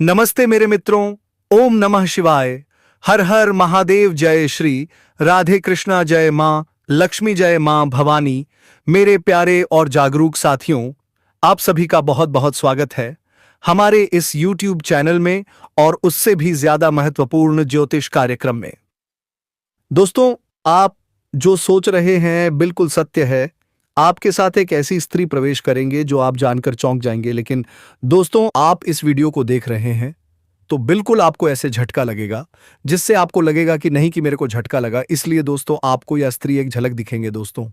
नमस्ते मेरे मित्रों। ओम नमः शिवाय। हर हर महादेव। जय श्री राधे कृष्णा। जय मां लक्ष्मी। जय मां भवानी। मेरे प्यारे और जागरूक साथियों, आप सभी का बहुत बहुत स्वागत है हमारे इस YouTube चैनल में और उससे भी ज्यादा महत्वपूर्ण ज्योतिष कार्यक्रम में। दोस्तों, आप जो सोच रहे हैं बिल्कुल सत्य है। आपके साथ एक ऐसी स्त्री प्रवेश करेंगे जो आप जानकर चौंक जाएंगे। लेकिन दोस्तों, आप इस वीडियो को देख रहे हैं तो बिल्कुल आपको ऐसे झटका लगेगा जिससे आपको लगेगा कि नहीं कि मेरे को झटका लगा। इसलिए दोस्तों, आपको यह स्त्री एक झलक दिखेंगे। दोस्तों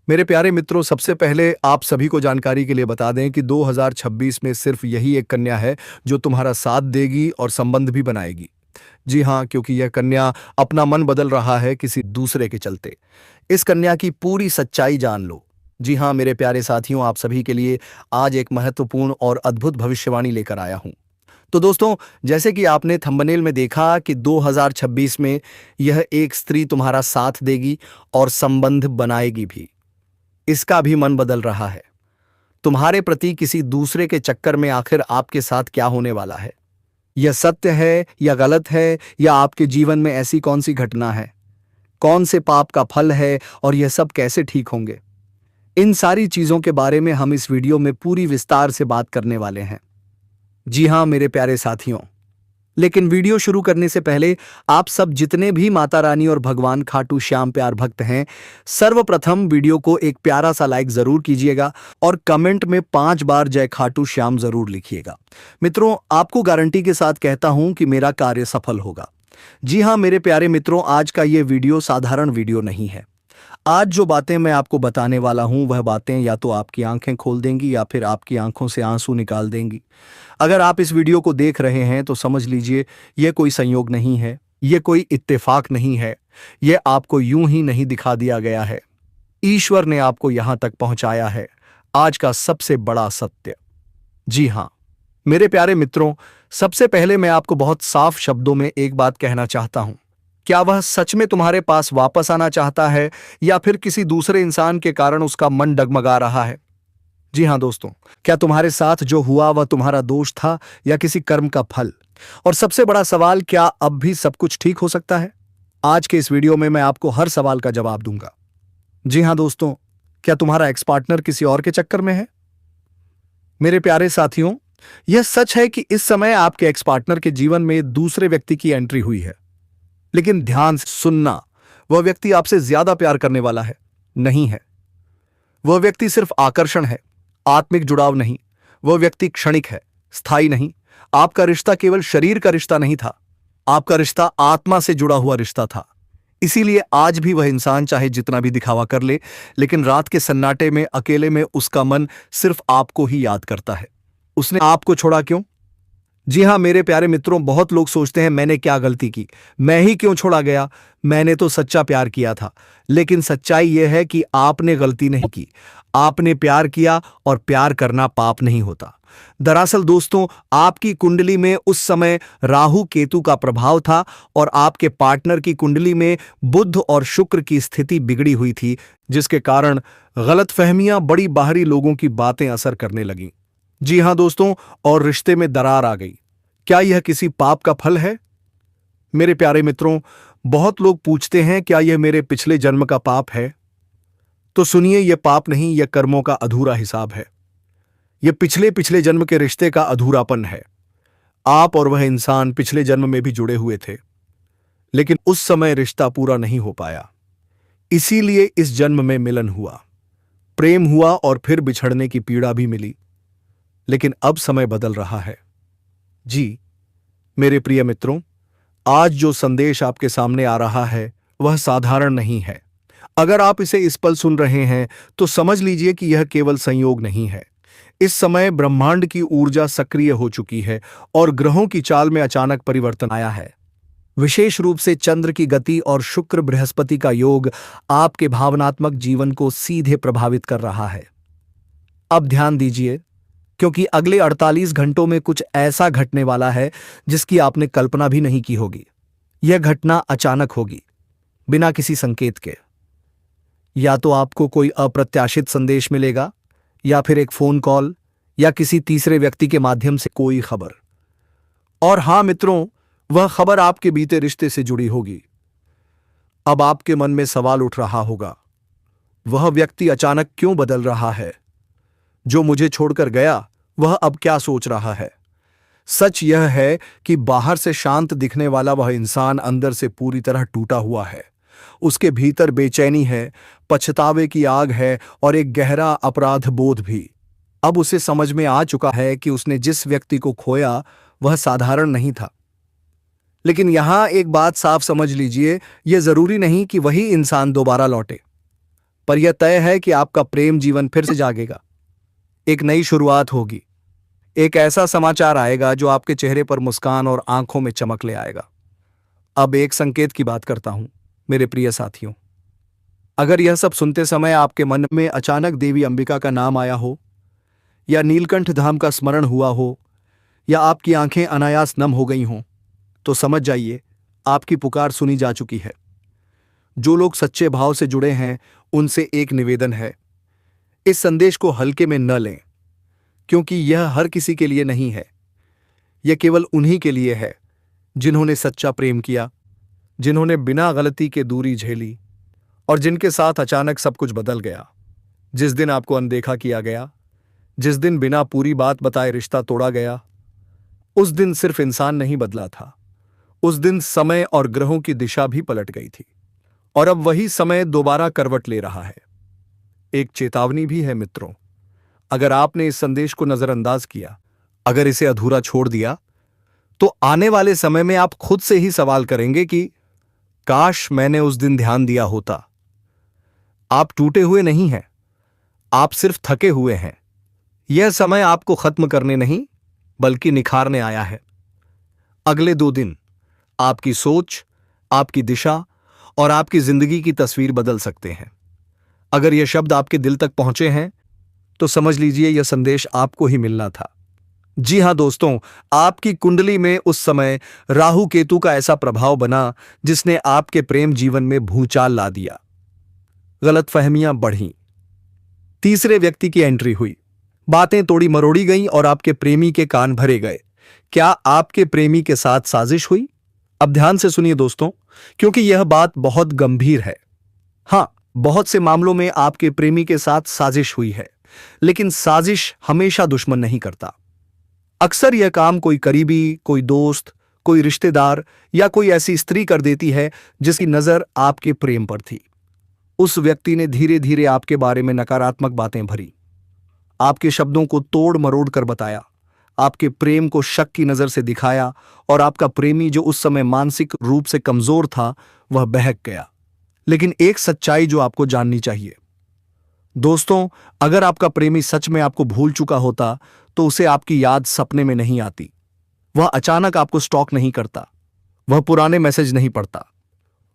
मेरे प्यारे मित्रों, सबसे पहले आप सभी को जानकारी के लिए बता दें कि 2026 में सिर्फ यही एक कन्या है जो तुम्हारा साथ देगी और संबंध भी बनाएगी। जी हां, क्योंकि यह कन्या अपना मन बदल रहा है किसी दूसरे के चलते। इस कन्या की पूरी सच्चाई जान लो। जी हां मेरे प्यारे साथियों, आप सभी के लिए आज एक महत्वपूर्ण और अद्भुत भविष्यवाणी लेकर आया हूं। तो दोस्तों, जैसे कि आपने थंबनेल में देखा कि 2026 में यह एक स्त्री तुम्हारा साथ देगी और संबंध बनाएगी भी। इसका भी मन बदल रहा है तुम्हारे प्रति किसी दूसरे के चक्कर में। आखिर आपके साथ क्या होने वाला है? यह सत्य है या गलत है, या आपके जीवन में ऐसी कौन सी घटना है, कौन से पाप का फल है और यह सब कैसे ठीक होंगे? इन सारी चीजों के बारे में हम इस वीडियो में पूरी विस्तार से बात करने वाले हैं। जी हां मेरे प्यारे साथियों, लेकिन वीडियो शुरू करने से पहले आप सब जितने भी माता रानी और भगवान खाटू श्याम प्यार भक्त हैं, सर्वप्रथम वीडियो को एक प्यारा सा लाइक जरूर कीजिएगा और कमेंट में 5 बार जय खाटू श्याम जरूर लिखिएगा। मित्रों, आपको गारंटी के साथ कहता हूं कि मेरा कार्य सफल होगा। जी हां मेरे प्यारे मित्रों, आज का ये वीडियो साधारण वीडियो नहीं है। आज जो बातें मैं आपको बताने वाला हूं वह बातें या तो आपकी आंखें खोल देंगी या फिर आपकी आंखों से आंसू निकाल देंगी। अगर आप इस वीडियो को देख रहे हैं तो समझ लीजिए यह कोई संयोग नहीं है, यह कोई इत्तेफाक नहीं है, यह आपको यूं ही नहीं दिखा दिया गया है। ईश्वर ने आपको यहां तक पहुंचाया है। आज का सबसे बड़ा सत्य। जी हां मेरे प्यारे मित्रों, सबसे पहले मैं आपको बहुत साफ शब्दों में एक बात कहना चाहता हूं। क्या वह सच में तुम्हारे पास वापस आना चाहता है या फिर किसी दूसरे इंसान के कारण उसका मन डगमगा रहा है? जी हां दोस्तों, क्या तुम्हारे साथ जो हुआ वह तुम्हारा दोष था या किसी कर्म का फल? और सबसे बड़ा सवाल, क्या अब भी सब कुछ ठीक हो सकता है? आज के इस वीडियो में मैं आपको हर सवाल का जवाब दूंगा। जी हां दोस्तों, क्या तुम्हारा एक्स पार्टनर किसी और के चक्कर में है? मेरे प्यारे साथियों, यह सच है कि इस समय आपके एक्स पार्टनर के जीवन में दूसरे व्यक्ति की एंट्री हुई है। लेकिन ध्यान से सुनना, वह व्यक्ति आपसे ज्यादा प्यार करने वाला है नहीं है। वह व्यक्ति सिर्फ आकर्षण है, आत्मिक जुड़ाव नहीं। वह व्यक्ति क्षणिक है, स्थायी नहीं। आपका रिश्ता केवल शरीर का रिश्ता नहीं था, आपका रिश्ता आत्मा से जुड़ा हुआ रिश्ता था। इसीलिए आज भी वह इंसान चाहे जितना भी दिखावा कर ले, लेकिन रात के सन्नाटे में अकेले में उसका मन सिर्फ आपको ही याद करता है। उसने आपको छोड़ा क्यों? जी हां मेरे प्यारे मित्रों, बहुत लोग सोचते हैं मैंने क्या गलती की, मैं ही क्यों छोड़ा गया, मैंने तो सच्चा प्यार किया था। लेकिन सच्चाई यह है कि आपने गलती नहीं की, आपने प्यार किया और प्यार करना पाप नहीं होता। दरअसल दोस्तों, आपकी कुंडली में उस समय राहु केतु का प्रभाव था और आपके पार्टनर की कुंडली में बुध और शुक्र की स्थिति बिगड़ी हुई थी, जिसके कारण गलतफहमियां, बड़ी बाहरी लोगों की बातें असर करने लगीं। जी हां दोस्तों, और रिश्ते में दरार आ गई। क्या यह किसी पाप का फल है? मेरे प्यारे मित्रों, बहुत लोग पूछते हैं क्या यह मेरे पिछले जन्म का पाप है? तो सुनिए, यह पाप नहीं, यह कर्मों का अधूरा हिसाब है। यह पिछले जन्म के रिश्ते का अधूरापन है। आप और वह इंसान पिछले जन्म में भी जुड़े हुए थे, लेकिन उस समय रिश्ता पूरा नहीं हो पाया। इसीलिए इस जन्म में मिलन हुआ, प्रेम हुआ और फिर बिछड़ने की पीड़ा भी मिली। लेकिन अब समय बदल रहा है। जी मेरे प्रिय मित्रों, आज जो संदेश आपके सामने आ रहा है वह साधारण नहीं है। अगर आप इसे इस पल सुन रहे हैं तो समझ लीजिए कि यह केवल संयोग नहीं है। इस समय ब्रह्मांड की ऊर्जा सक्रिय हो चुकी है और ग्रहों की चाल में अचानक परिवर्तन आया है। विशेष रूप से चंद्र की गति और शुक्र बृहस्पति का योग आपके भावनात्मक जीवन को सीधे प्रभावित कर रहा है। अब ध्यान दीजिए, क्योंकि अगले 48 घंटों में कुछ ऐसा घटने वाला है जिसकी आपने कल्पना भी नहीं की होगी। यह घटना अचानक होगी, बिना किसी संकेत के। या तो आपको कोई अप्रत्याशित संदेश मिलेगा, या फिर एक फोन कॉल, या किसी तीसरे व्यक्ति के माध्यम से कोई खबर। और हाँ मित्रों, वह खबर आपके बीते रिश्ते से जुड़ी होगी। अब आपके मन में सवाल उठ रहा होगा, वह व्यक्ति अचानक क्यों बदल रहा है? जो मुझे छोड़कर गया वह अब क्या सोच रहा है? सच यह है कि बाहर से शांत दिखने वाला वह इंसान अंदर से पूरी तरह टूटा हुआ है। उसके भीतर बेचैनी है, पछतावे की आग है और एक गहरा अपराध बोध भी। अब उसे समझ में आ चुका है कि उसने जिस व्यक्ति को खोया वह साधारण नहीं था। लेकिन यहां एक बात साफ समझ लीजिए, यह जरूरी नहीं कि वही इंसान दोबारा लौटे, पर यह तय है कि आपका प्रेम जीवन फिर से जागेगा। एक नई शुरुआत होगी। एक ऐसा समाचार आएगा जो आपके चेहरे पर मुस्कान और आंखों में चमक ले आएगा। अब एक संकेत की बात करता हूं मेरे प्रिय साथियों। अगर यह सब सुनते समय आपके मन में अचानक देवी अंबिका का नाम आया हो, या नीलकंठ धाम का स्मरण हुआ हो, या आपकी आंखें अनायास नम हो गई हों, तो समझ जाइए आपकी पुकार सुनी जा चुकी है। जो लोग सच्चे भाव से जुड़े हैं उनसे एक निवेदन है, इस संदेश को हल्के में न लें, क्योंकि यह हर किसी के लिए नहीं है। यह केवल उन्हीं के लिए है जिन्होंने सच्चा प्रेम किया, जिन्होंने बिना गलती के दूरी झेली और जिनके साथ अचानक सब कुछ बदल गया। जिस दिन आपको अनदेखा किया गया, जिस दिन बिना पूरी बात बताए रिश्ता तोड़ा गया, उस दिन सिर्फ इंसान नहीं बदला था, उस दिन समय और ग्रहों की दिशा भी पलट गई थी। और अब वही समय दोबारा करवट ले रहा है। एक चेतावनी भी है मित्रों, अगर आपने इस संदेश को नजरअंदाज किया, अगर इसे अधूरा छोड़ दिया, तो आने वाले समय में आप खुद से ही सवाल करेंगे कि काश मैंने उस दिन ध्यान दिया होता। आप टूटे हुए नहीं हैं, आप सिर्फ थके हुए हैं। यह समय आपको खत्म करने नहीं बल्कि निखारने आया है। अगले 2 दिन आपकी सोच, आपकी दिशा और आपकी जिंदगी की तस्वीर बदल सकते हैं। अगर यह शब्द आपके दिल तक पहुंचे हैं तो समझ लीजिए यह संदेश आपको ही मिलना था। जी हां दोस्तों, आपकी कुंडली में उस समय राहु केतु का ऐसा प्रभाव बना जिसने आपके प्रेम जीवन में भूचाल ला दिया। गलतफहमियां बढ़ीं, तीसरे व्यक्ति की एंट्री हुई, बातें तोड़ी मरोड़ी गईं और आपके प्रेमी के कान भरे गए। क्या आपके प्रेमी के साथ साजिश हुई? अब ध्यान से सुनिए दोस्तों, क्योंकि यह बात बहुत गंभीर है। हां, बहुत से मामलों में आपके प्रेमी के साथ साजिश हुई है, लेकिन साजिश हमेशा दुश्मन नहीं करता। अक्सर यह काम कोई करीबी, कोई दोस्त, कोई रिश्तेदार या कोई ऐसी स्त्री कर देती है जिसकी नजर आपके प्रेम पर थी। उस व्यक्ति ने धीरे धीरे आपके बारे में नकारात्मक बातें भरी, आपके शब्दों को तोड़ मरोड़ कर बताया, आपके प्रेम को शक की नजर से दिखाया और आपका प्रेमी जो उस समय मानसिक रूप से कमजोर था वह बहक गया। लेकिन एक सच्चाई जो आपको जाननी चाहिए दोस्तों, अगर आपका प्रेमी सच में आपको भूल चुका होता तो उसे आपकी याद सपने में नहीं आती। वह अचानक आपको स्टॉक नहीं करता, वह पुराने मैसेज नहीं पढ़ता,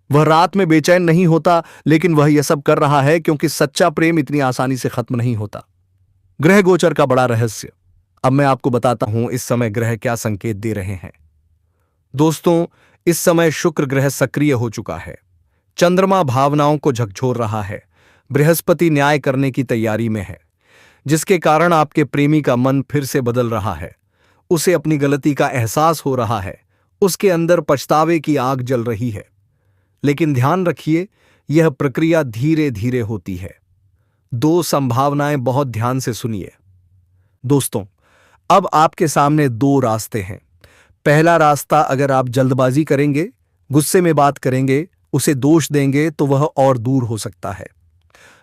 वह रात में बेचैन नहीं होता। लेकिन वह यह सब कर रहा है क्योंकि सच्चा प्रेम इतनी आसानी से खत्म नहीं होता। ग्रह गोचर का बड़ा रहस्य, अब मैं आपको बताता हूं इस समय ग्रह क्या संकेत दे रहे हैं। दोस्तों, इस समय शुक्र ग्रह सक्रिय हो चुका है, चंद्रमा भावनाओं को झकझोर रहा है, बृहस्पति न्याय करने की तैयारी में है, जिसके कारण आपके प्रेमी का मन फिर से बदल रहा है। उसे अपनी गलती का एहसास हो रहा है, उसके अंदर पछतावे की आग जल रही है। लेकिन ध्यान रखिए, यह प्रक्रिया धीरे धीरे होती है। 2 संभावनाएं बहुत ध्यान से सुनिए दोस्तों। अब आपके सामने 2 रास्ते हैं। पहला रास्ता, अगर आप जल्दबाजी करेंगे, गुस्से में बात करेंगे, उसे दोष देंगे तो वह और दूर हो सकता है।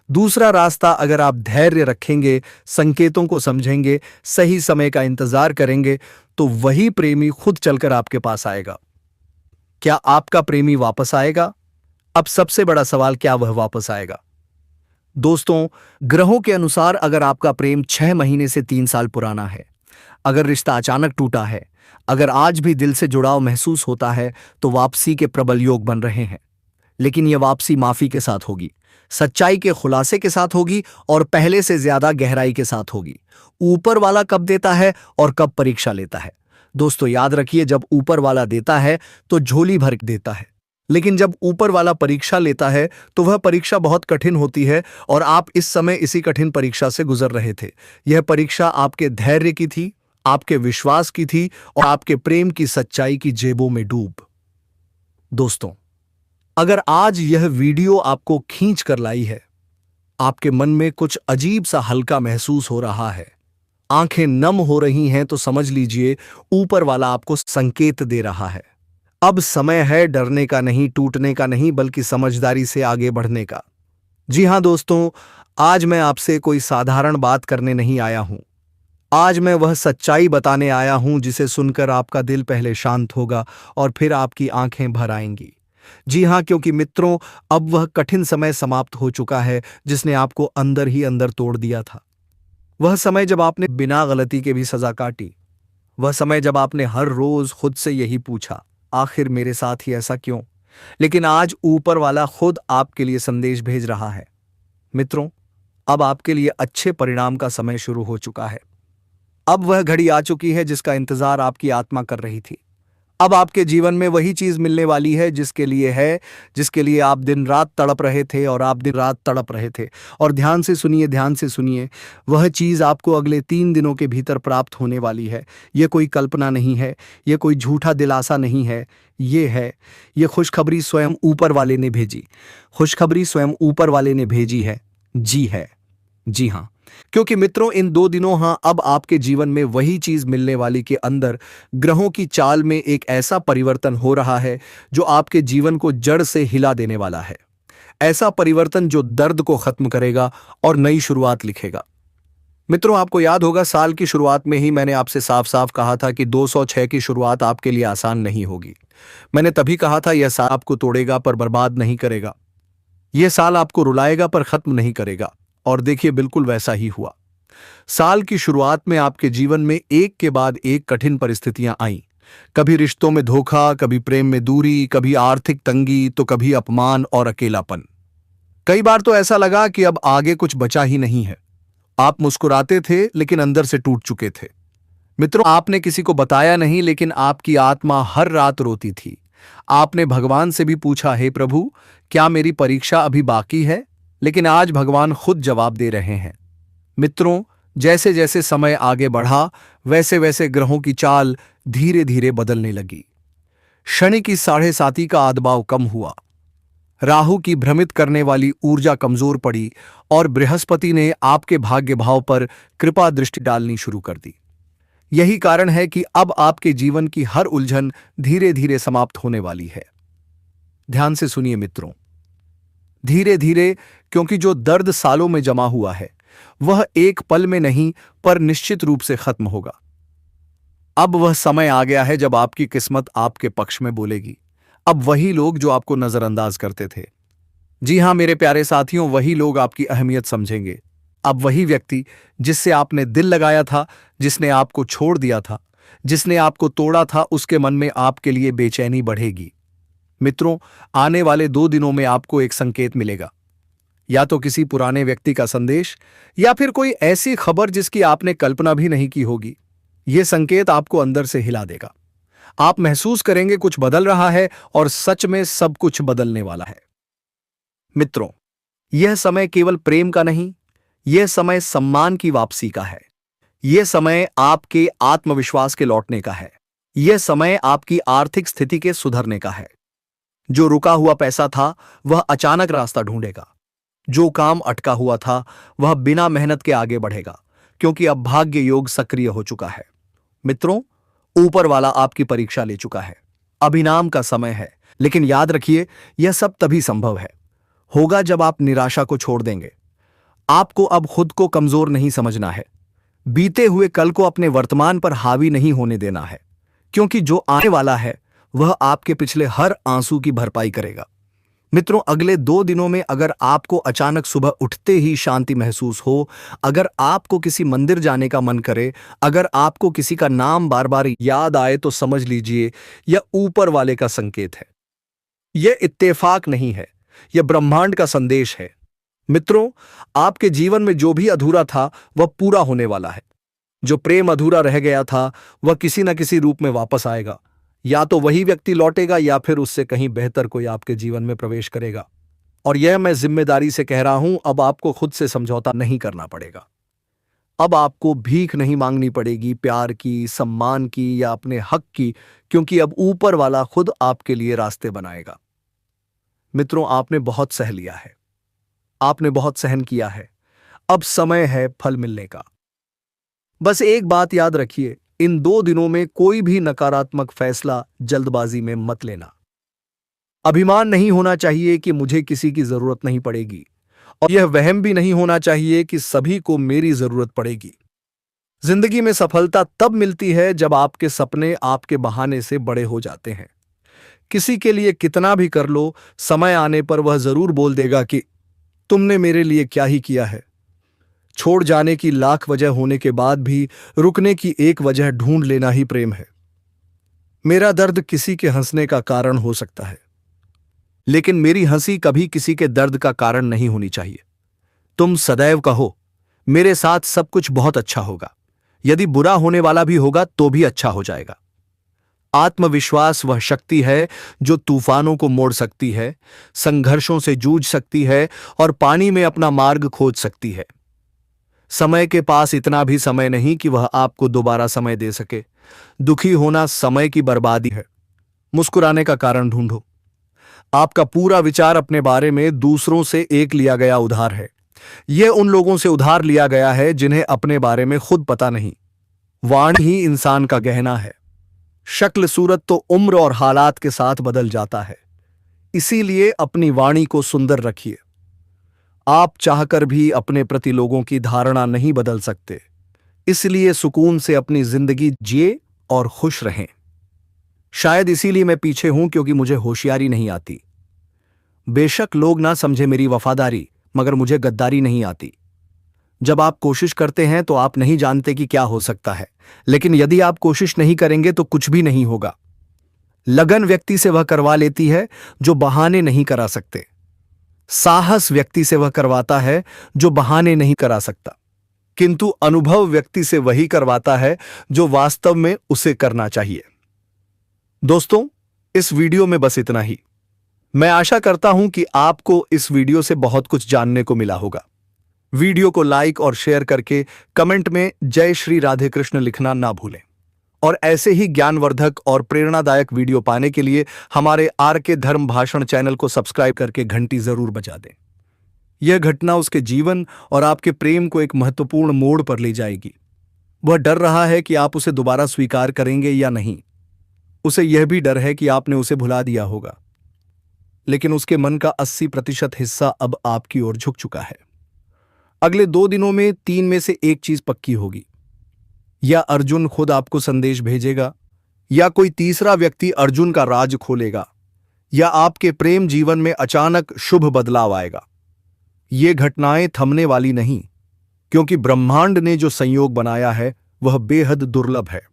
दूसरा रास्ता, अगर आप धैर्य रखेंगे, संकेतों को समझेंगे, सही समय का इंतजार करेंगे, तो वही प्रेमी खुद चलकर आपके पास आएगा। क्या आपका प्रेमी वापस आएगा? अब सबसे बड़ा सवाल, क्या वह वापस आएगा? दोस्तों, ग्रहों के अनुसार अगर आपका प्रेम 6 महीने से 3 साल पुराना है, अगर रिश्ता अचानक टूटा है, अगर आज भी दिल से जुड़ाव महसूस होता है, तो वापसी के प्रबल योग बन रहे हैं। लेकिन यह वापसी माफी के साथ होगी, सच्चाई के खुलासे के साथ होगी और पहले से ज्यादा गहराई के साथ होगी। ऊपर वाला कब देता है और कब परीक्षा लेता है? दोस्तों याद रखिए, जब ऊपर वाला देता है तो झोली भर देता है, लेकिन जब ऊपर वाला परीक्षा लेता है तो वह परीक्षा बहुत कठिन होती है। और आप इस समय इसी कठिन परीक्षा से गुजर रहे थे। यह परीक्षा आपके धैर्य की थी, आपके विश्वास की थी और आपके प्रेम की सच्चाई की जेबों में डूब। दोस्तों, अगर आज यह वीडियो आपको खींच कर लाई है, आपके मन में कुछ अजीब सा हल्का महसूस हो रहा है, आंखें नम हो रही हैं, तो समझ लीजिए ऊपर वाला आपको संकेत दे रहा है। अब समय है डरने का नहीं, टूटने का नहीं, बल्कि समझदारी से आगे बढ़ने का। जी हां दोस्तों, आज मैं आपसे कोई साधारण बात करने नहीं आया हूं। आज मैं वह सच्चाई बताने आया हूं जिसे सुनकर आपका दिल पहले शांत होगा और फिर आपकी आंखें भर आएंगी। जी हां, क्योंकि मित्रों, अब वह कठिन समय समाप्त हो चुका है जिसने आपको अंदर ही अंदर तोड़ दिया था। वह समय जब आपने बिना गलती के भी सजा काटी। वह समय जब आपने हर रोज खुद से यही पूछा, आखिर मेरे साथ ही ऐसा क्यों? लेकिन आज ऊपर वाला खुद आपके लिए संदेश भेज रहा है। मित्रों, अब आपके लिए अच्छे परिणाम का समय शुरू हो चुका है। अब वह घड़ी आ चुकी है जिसका इंतजार आपकी आत्मा कर रही थी। अब आपके जीवन में वही चीज मिलने वाली है जिसके लिए आप दिन रात तड़प रहे थे और आप दिन रात तड़प रहे थे। और ध्यान से सुनिए, ध्यान से सुनिए, वह चीज आपको अगले 3 दिनों के भीतर प्राप्त होने वाली है। यह कोई कल्पना नहीं है, यह कोई झूठा दिलासा नहीं है, यह खुशखबरी स्वयं ऊपर वाले ने भेजी। खुशखबरी स्वयं ऊपर वाले ने भेजी है। जी हां, क्योंकि मित्रों, इन 2 दिनों अब आपके जीवन में वही चीज मिलने वाली के अंदर ग्रहों की चाल में एक ऐसा परिवर्तन हो रहा है जो आपके जीवन को जड़ से हिला देने वाला है। ऐसा परिवर्तन जो दर्द को खत्म करेगा और नई शुरुआत लिखेगा। मित्रों, आपको याद होगा साल की शुरुआत में ही मैंने आपसे साफ साफ कहा था कि 206 की शुरुआत आपके लिए आसान नहीं होगी। मैंने तभी कहा था यह साल आपको तोड़ेगा पर बर्बाद नहीं करेगा। यह साल आपको रुलाएगा पर खत्म नहीं करेगा। और देखिए, बिल्कुल वैसा ही हुआ। साल की शुरुआत में आपके जीवन में एक के बाद एक कठिन परिस्थितियां आईं। कभी रिश्तों में धोखा, कभी प्रेम में दूरी, कभी आर्थिक तंगी, तो कभी अपमान और अकेलापन। कई बार तो ऐसा लगा कि अब आगे कुछ बचा ही नहीं है। आप मुस्कुराते थे लेकिन अंदर से टूट चुके थे। मित्रों, आपने किसी को बताया नहीं, लेकिन आपकी आत्मा हर रात रोती थी। आपने भगवान से भी पूछा, हे प्रभु, क्या मेरी परीक्षा अभी बाकी है? लेकिन आज भगवान खुद जवाब दे रहे हैं। मित्रों, जैसे जैसे समय आगे बढ़ा, वैसे वैसे ग्रहों की चाल धीरे धीरे बदलने लगी। शनि की 7.5 का आदबाव कम हुआ, राहु की भ्रमित करने वाली ऊर्जा कमजोर पड़ी और बृहस्पति ने आपके भाग्य भाव पर कृपा दृष्टि डालनी शुरू कर दी। यही कारण है कि अब आपके जीवन की हर उलझन धीरे धीरे समाप्त होने वाली है। ध्यान से सुनिए मित्रों, धीरे धीरे, क्योंकि जो दर्द सालों में जमा हुआ है वह एक पल में नहीं पर निश्चित रूप से खत्म होगा। अब वह समय आ गया है जब आपकी किस्मत आपके पक्ष में बोलेगी। अब वही लोग जो आपको नजरअंदाज करते थे, जी हां मेरे प्यारे साथियों, वही लोग आपकी अहमियत समझेंगे। अब वही व्यक्ति जिससे आपने दिल लगाया था, जिसने आपको छोड़ दिया था, जिसने आपको तोड़ा था, उसके मन में आपके लिए बेचैनी बढ़ेगी। मित्रों, आने वाले 2 दिनों में आपको एक संकेत मिलेगा, या तो किसी पुराने व्यक्ति का संदेश या फिर कोई ऐसी खबर जिसकी आपने कल्पना भी नहीं की होगी। यह संकेत आपको अंदर से हिला देगा। आप महसूस करेंगे कुछ बदल रहा है और सच में सब कुछ बदलने वाला है। मित्रों, यह समय केवल प्रेम का नहीं, यह समय सम्मान की वापसी का है। यह समय आपके आत्मविश्वास के लौटने का है। यह समय आपकी आर्थिक स्थिति के सुधरने का है। जो रुका हुआ पैसा था वह अचानक रास्ता ढूंढेगा। जो काम अटका हुआ था वह बिना मेहनत के आगे बढ़ेगा, क्योंकि अब भाग्य योग सक्रिय हो चुका है। मित्रों, ऊपर वाला आपकी परीक्षा ले चुका है। अब इनाम का समय है। लेकिन याद रखिए, यह सब तभी संभव होगा जब आप निराशा को छोड़ देंगे। आपको अब खुद को कमजोर नहीं समझना है। बीते हुए कल को अपने वर्तमान पर हावी नहीं होने देना है, क्योंकि जो आने वाला है वह आपके पिछले हर आंसू की भरपाई करेगा। मित्रों, अगले 2 दिनों में अगर आपको अचानक सुबह उठते ही शांति महसूस हो, अगर आपको किसी मंदिर जाने का मन करे, अगर आपको किसी का नाम बार बार याद आए, तो समझ लीजिए यह ऊपर वाले का संकेत है। यह इत्तेफाक नहीं है, यह ब्रह्मांड का संदेश है। मित्रों, आपके जीवन में जो भी अधूरा था वह पूरा होने वाला है। जो प्रेम अधूरा रह गया था वह किसी न किसी रूप में वापस आएगा। या तो वही व्यक्ति लौटेगा या फिर उससे कहीं बेहतर कोई आपके जीवन में प्रवेश करेगा। और यह मैं जिम्मेदारी से कह रहा हूं, अब आपको खुद से समझौता नहीं करना पड़ेगा। अब आपको भीख नहीं मांगनी पड़ेगी प्यार की, सम्मान की या अपने हक की, क्योंकि अब ऊपर वाला खुद आपके लिए रास्ते बनाएगा। मित्रों, आपने बहुत सह लिया है, आपने बहुत सहन किया है। अब समय है फल मिलने का। बस एक बात याद रखिए, इन 2 दिनों में कोई भी नकारात्मक फैसला जल्दबाजी में मत लेना। अभिमान नहीं होना चाहिए कि मुझे किसी की जरूरत नहीं पड़ेगी, और यह वहम भी नहीं होना चाहिए कि सभी को मेरी जरूरत पड़ेगी। जिंदगी में सफलता तब मिलती है जब आपके सपने आपके बहाने से बड़े हो जाते हैं। किसी के लिए कितना भी कर लो, समय आने पर वह जरूर बोल देगा कि तुमने मेरे लिए क्या ही किया है। छोड़ जाने की लाख वजह होने के बाद भी रुकने की एक वजह ढूंढ लेना ही प्रेम है। मेरा दर्द किसी के हंसने का कारण हो सकता है, लेकिन मेरी हंसी कभी किसी के दर्द का कारण नहीं होनी चाहिए। तुम सदैव कहो, मेरे साथ सब कुछ बहुत अच्छा होगा। यदि बुरा होने वाला भी होगा तो भी अच्छा हो जाएगा। आत्मविश्वास वह शक्ति है जो तूफानों को मोड़ सकती है, संघर्षों से जूझ सकती है और पानी में अपना मार्ग खोज सकती है। समय के पास इतना भी समय नहीं कि वह आपको दोबारा समय दे सके। दुखी होना समय की बर्बादी है। मुस्कुराने का कारण ढूंढो। आपका पूरा विचार अपने बारे में दूसरों से एक लिया गया उधार है। यह उन लोगों से उधार लिया गया है जिन्हें अपने बारे में खुद पता नहीं। वाणी ही इंसान का गहना है। शक्ल सूरत तो उम्र और हालात के साथ बदल जाता है, इसीलिए अपनी वाणी को सुंदर रखिए। आप चाहकर भी अपने प्रति लोगों की धारणा नहीं बदल सकते, इसलिए सुकून से अपनी जिंदगी जिए और खुश रहें। शायद इसीलिए मैं पीछे हूं, क्योंकि मुझे होशियारी नहीं आती। बेशक लोग ना समझे मेरी वफादारी, मगर मुझे गद्दारी नहीं आती। जब आप कोशिश करते हैं तो आप नहीं जानते कि क्या हो सकता है, लेकिन यदि आप कोशिश नहीं करेंगे तो कुछ भी नहीं होगा। लगन व्यक्ति से वह करवा लेती है जो बहाने नहीं करा सकते। साहस व्यक्ति से वह करवाता है जो बहाने नहीं करा सकता, किंतु अनुभव व्यक्ति से वही करवाता है जो वास्तव में उसे करना चाहिए। दोस्तों, इस वीडियो में बस इतना ही। मैं आशा करता हूं कि आपको इस वीडियो से बहुत कुछ जानने को मिला होगा। वीडियो को लाइक और शेयर करके कमेंट में जय श्री राधे कृष्ण लिखना ना भूलें, और ऐसे ही ज्ञानवर्धक और प्रेरणादायक वीडियो पाने के लिए हमारे आर.के. धर्म भाषण चैनल को सब्सक्राइब करके घंटी जरूर बजा दें। यह घटना उसके जीवन और आपके प्रेम को एक महत्वपूर्ण मोड़ पर ले जाएगी। वह डर रहा है कि आप उसे दोबारा स्वीकार करेंगे या नहीं। उसे यह भी डर है कि आपने उसे भुला दिया होगा, लेकिन उसके मन का 80% हिस्सा अब आपकी ओर झुक चुका है। अगले 2 दिनों में 3 में से एक चीज पक्की होगी। या अर्जुन खुद आपको संदेश भेजेगा, या कोई तीसरा व्यक्ति अर्जुन का राज खोलेगा, या आपके प्रेम जीवन में अचानक शुभ बदलाव आएगा। ये घटनाएं थमने वाली नहीं, क्योंकि ब्रह्मांड ने जो संयोग बनाया है वह बेहद दुर्लभ है।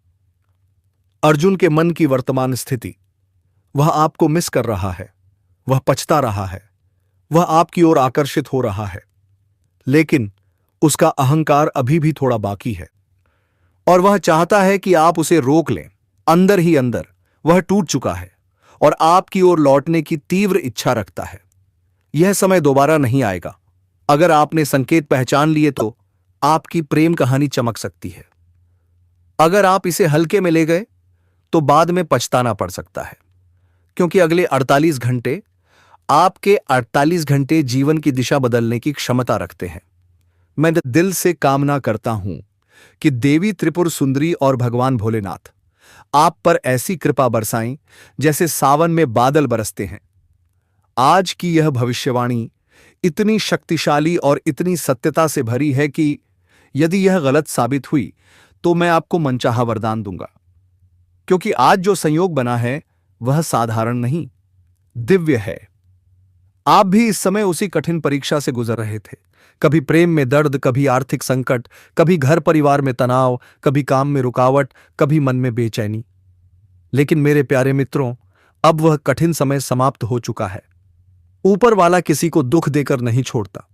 अर्जुन के मन की वर्तमान स्थिति, वह आपको मिस कर रहा है, वह पछता रहा है, वह आपकी ओर आकर्षित हो रहा है, लेकिन उसका अहंकार अभी भी थोड़ा बाकी है और वह चाहता है कि आप उसे रोक लें। अंदर ही अंदर वह टूट चुका है और आपकी ओर लौटने की तीव्र इच्छा रखता है। यह समय दोबारा नहीं आएगा। अगर आपने संकेत पहचान लिए तो आपकी प्रेम कहानी चमक सकती है। अगर आप इसे हल्के में ले गए तो बाद में पछताना पड़ सकता है, क्योंकि अगले 48 घंटे आपके 48 घंटे जीवन की दिशा बदलने की क्षमता रखते हैं। मैं दिल से कामना करता हूं कि देवी त्रिपुर सुंदरी और भगवान भोलेनाथ आप पर ऐसी कृपा बरसाएं जैसे सावन में बादल बरसते हैं। आज की यह भविष्यवाणी इतनी शक्तिशाली और इतनी सत्यता से भरी है कि यदि यह गलत साबित हुई तो मैं आपको मनचाहा वरदान दूंगा, क्योंकि आज जो संयोग बना है वह साधारण नहीं, दिव्य है। आप भी इस समय उसी कठिन परीक्षा से गुजर रहे थे। कभी प्रेम में दर्द, कभी आर्थिक संकट, कभी घर परिवार में तनाव, कभी काम में रुकावट, कभी मन में बेचैनी। लेकिन मेरे प्यारे मित्रों, अब वह कठिन समय समाप्त हो चुका है। ऊपर वाला किसी को दुख देकर नहीं छोड़ता।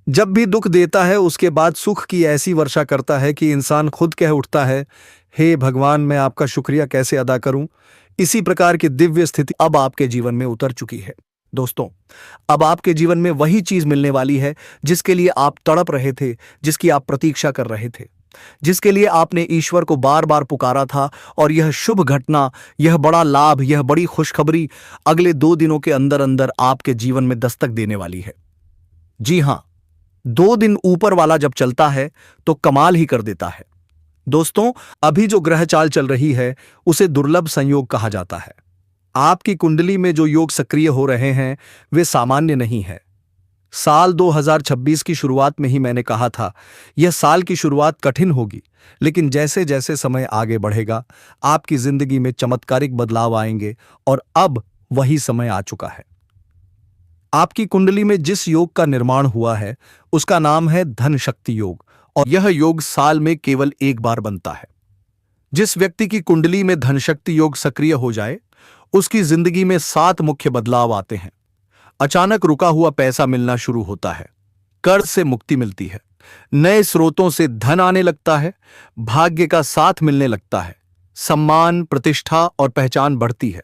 जब भी दुख देता है उसके बाद सुख की ऐसी वर्षा करता है कि इंसान खुद कह उठता है, हे भगवान, मैं आपका शुक्रिया कैसे अदा करूं। इसी प्रकार की दिव्य स्थिति अब आपके जीवन में उतर चुकी है। दोस्तों, अब आपके जीवन में वही चीज मिलने वाली है जिसके लिए आप तड़प रहे थे, जिसकी आप प्रतीक्षा कर रहे थे, जिसके लिए आपने ईश्वर को बार बार पुकारा था। और यह शुभ घटना, यह बड़ा लाभ, यह बड़ी खुशखबरी अगले 2 दिनों के अंदर अंदर आपके जीवन में दस्तक देने वाली है। जी हां, 2 दिन ऊपर वाला जब चलता है तो कमाल ही कर देता है। दोस्तों, अभी जो ग्रह चाल चल रही है उसे दुर्लभ संयोग कहा जाता है। आपकी कुंडली में जो योग सक्रिय हो रहे हैं वे सामान्य नहीं है। साल 2026 की शुरुआत में ही मैंने कहा था, यह साल की शुरुआत कठिन होगी, लेकिन जैसे जैसे समय आगे बढ़ेगा आपकी जिंदगी में चमत्कारिक बदलाव आएंगे और अब वही समय आ चुका है। आपकी कुंडली में जिस योग का निर्माण हुआ है उसका नाम है धन शक्ति योग, और यह योग साल में केवल एक बार बनता है। जिस व्यक्ति की कुंडली में धन शक्ति योग सक्रिय हो जाए उसकी जिंदगी में 7 मुख्य बदलाव आते हैं। अचानक रुका हुआ पैसा मिलना शुरू होता है, कर्ज से मुक्ति मिलती है, नए स्रोतों से धन आने लगता है, भाग्य का साथ मिलने लगता है, सम्मान, प्रतिष्ठा और पहचान बढ़ती है,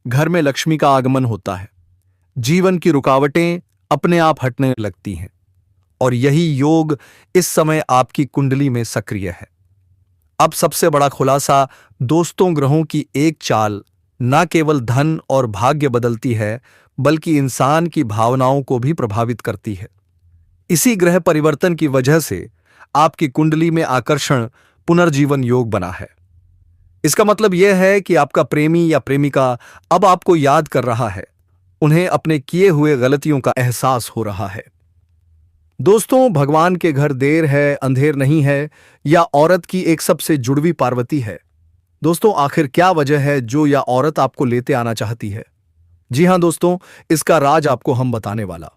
घर में लक्ष्मी का आगमन होता है, जीवन की रुकावटें अपने आप हटने लगती हैं। और यही योग इस समय आपकी कुंडली में सक्रिय है। अब सबसे बड़ा खुलासा दोस्तों, ग्रहों की एक चाल न केवल धन और भाग्य बदलती है बल्कि इंसान की भावनाओं को भी प्रभावित करती है। इसी ग्रह परिवर्तन की वजह से आपकी कुंडली में आकर्षण पुनर्जीवन योग बना है। इसका मतलब यह है कि आपका प्रेमी या प्रेमिका अब आपको याद कर रहा है, उन्हें अपने किए हुए गलतियों का एहसास हो रहा है। दोस्तों, भगवान के घर देर है अंधेर नहीं है, या औरत की एक सबसे जुड़वी पार्वती है। दोस्तों, आखिर क्या वजह है जो यह औरत आपको लेते आना चाहती है? जी हां दोस्तों, इसका राज आपको हम बताने वाला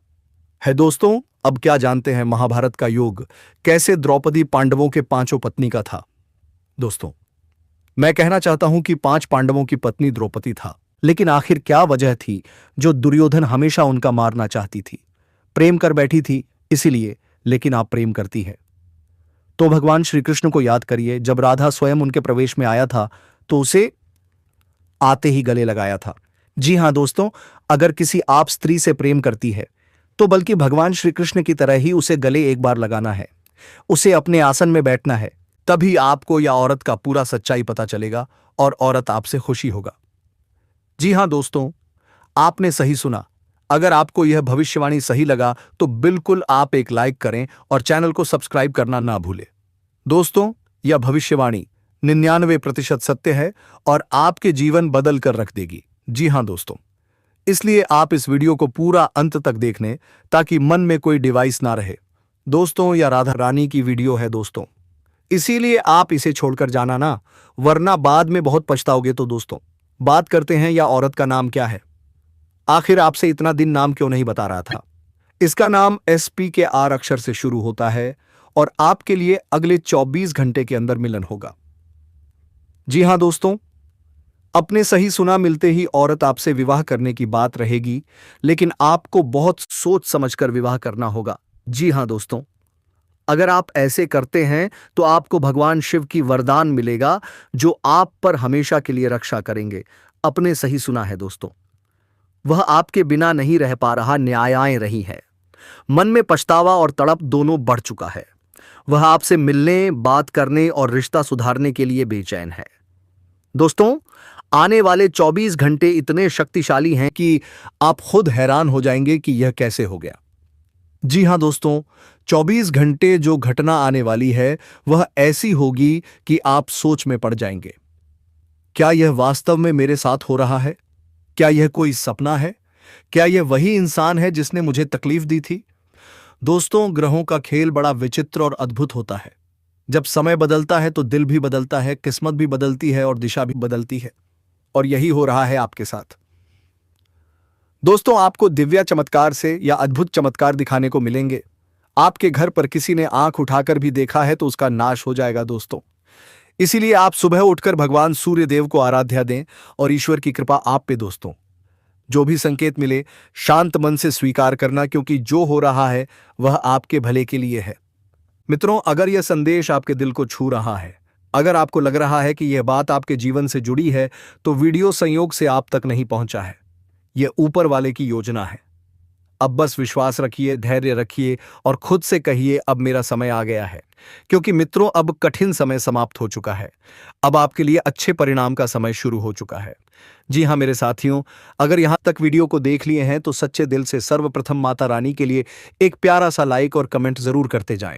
है। दोस्तों, अब क्या जानते हैं महाभारत का योग कैसे द्रौपदी पांडवों के 5 पत्नी का था? दोस्तों, मैं कहना चाहता हूं कि 5 पांडवों की पत्नी द्रौपदी था, लेकिन आखिर क्या वजह थी जो दुर्योधन हमेशा उनका मारना चाहती थी? प्रेम कर बैठी थी इसीलिए, लेकिन आप प्रेम करती है तो भगवान श्री कृष्ण को याद करिए। जब राधा स्वयं उनके प्रवेश में आया था तो उसे आते ही गले लगाया था। जी हां दोस्तों, अगर किसी आप स्त्री से प्रेम करती है तो बल्कि भगवान श्री कृष्ण की तरह ही उसे गले एक बार लगाना है, उसे अपने आसन में बैठना है, तभी आपको या औरत का पूरा सच्चाई पता चलेगा और औरत आपसे खुशी होगा। जी हां दोस्तों, आपने सही सुना। अगर आपको यह भविष्यवाणी सही लगा तो बिल्कुल आप एक लाइक करें और चैनल को सब्सक्राइब करना ना भूलें। दोस्तों, यह भविष्यवाणी 99% सत्य है और आपके जीवन बदल कर रख देगी। जी हां दोस्तों, इसलिए आप इस वीडियो को पूरा अंत तक देख लें ताकि मन में कोई डिवाइस ना रहे। दोस्तों, यह राधा रानी की वीडियो है दोस्तों, इसीलिए आप इसे छोड़कर जाना ना, वरना बाद में बहुत पछताओगे। तो दोस्तों, बात करते हैं या औरत का नाम क्या है। आखिर आपसे इतना दिन नाम क्यों नहीं बता रहा था? इसका नाम SP के R अक्षर से शुरू होता है और आपके लिए अगले 24 घंटे के अंदर मिलन होगा। जी हां दोस्तों, अपने सही सुना, मिलते ही औरत आपसे विवाह करने की बात रहेगी, लेकिन आपको बहुत सोच समझकर विवाह करना होगा। जी हां दोस्तों, अगर आप ऐसे करते हैं तो आपको भगवान शिव की वरदान मिलेगा जो आप पर हमेशा के लिए रक्षा करेंगे। अपने सही सुना है दोस्तों, वह आपके बिना नहीं रह पा रहा, न्यायाएं रही है, मन में पछतावा और तड़प दोनों बढ़ चुका है। वह आपसे मिलने, बात करने और रिश्ता सुधारने के लिए बेचैन है। दोस्तों, आने वाले 24 घंटे इतने शक्तिशाली हैं कि आप खुद हैरान हो जाएंगे कि यह कैसे हो गया। जी हां दोस्तों, 24 घंटे जो घटना आने वाली है वह ऐसी होगी कि आप सोच में पड़ जाएंगे। क्या यह वास्तव में मेरे साथ हो रहा है? क्या यह कोई सपना है? क्या यह वही इंसान है जिसने मुझे तकलीफ दी थी? दोस्तों, ग्रहों का खेल बड़ा विचित्र और अद्भुत होता है। जब समय बदलता है तो दिल भी बदलता है, किस्मत भी बदलती है और दिशा भी बदलती है, और यही हो रहा है आपके साथ। दोस्तों, आपको दिव्य चमत्कार से या अद्भुत चमत्कार दिखाने को मिलेंगे। आपके घर पर किसी ने आंख उठाकर भी देखा है तो उसका नाश हो जाएगा दोस्तों। इसीलिए आप सुबह उठकर भगवान सूर्य देव को आराध्या दें और ईश्वर की कृपा आप पे। दोस्तों, जो भी संकेत मिले शांत मन से स्वीकार करना, क्योंकि जो हो रहा है वह आपके भले के लिए है। मित्रों, अगर यह संदेश आपके दिल को छू रहा है, अगर आपको लग रहा है कि यह बात आपके जीवन से जुड़ी है, तो वीडियो संयोग से आप तक नहीं पहुंचा है। ये ऊपर वाले की योजना है। अब बस विश्वास रखिए, धैर्य रखिए और खुद से कहिए अब मेरा समय आ गया है। क्योंकि मित्रों, अब कठिन समय समाप्त हो चुका है। अब आपके लिए अच्छे परिणाम का समय शुरू हो चुका है। जी हाँ मेरे साथियों, अगर यहाँ तक वीडियो को देख लिए हैं तो सच्चे दिल से सर्वप्रथम माता रानी के लिए एक प्यारा सा लाइक और कमेंट जरूर करते जाएं।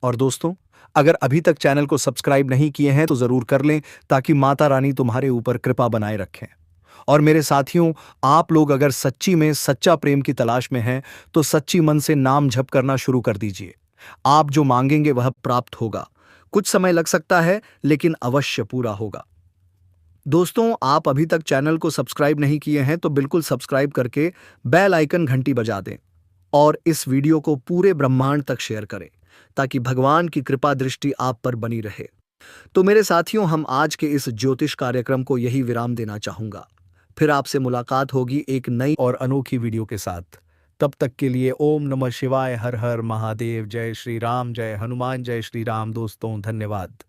और दोस्तों, अगर अभी तक चैनल को सब्सक्राइब नहीं किए हैं तो जरूर कर लें, ताकि माता रानी तुम्हारे ऊपर कृपा बनाए रखें। और मेरे साथियों, आप लोग अगर सच्ची में सच्चा प्रेम की तलाश में हैं तो सच्ची मन से नाम जप करना शुरू कर दीजिए। आप जो मांगेंगे वह प्राप्त होगा। कुछ समय लग सकता है, लेकिन अवश्य पूरा होगा। दोस्तों, आप अभी तक चैनल को सब्सक्राइब नहीं किए हैं तो बिल्कुल सब्सक्राइब करके बेल आइकन घंटी बजा दें और इस वीडियो को पूरे ब्रह्मांड तक शेयर करें, ताकि भगवान की कृपा दृष्टि आप पर बनी रहे। तो मेरे साथियों, हम आज के इस ज्योतिष कार्यक्रम को यही विराम देना चाहूंगा। फिर आपसे मुलाकात होगी एक नई और अनोखी वीडियो के साथ। तब तक के लिए ओम नमः शिवाय, हर हर महादेव, जय श्री राम, जय हनुमान, जय श्री राम। दोस्तों, धन्यवाद।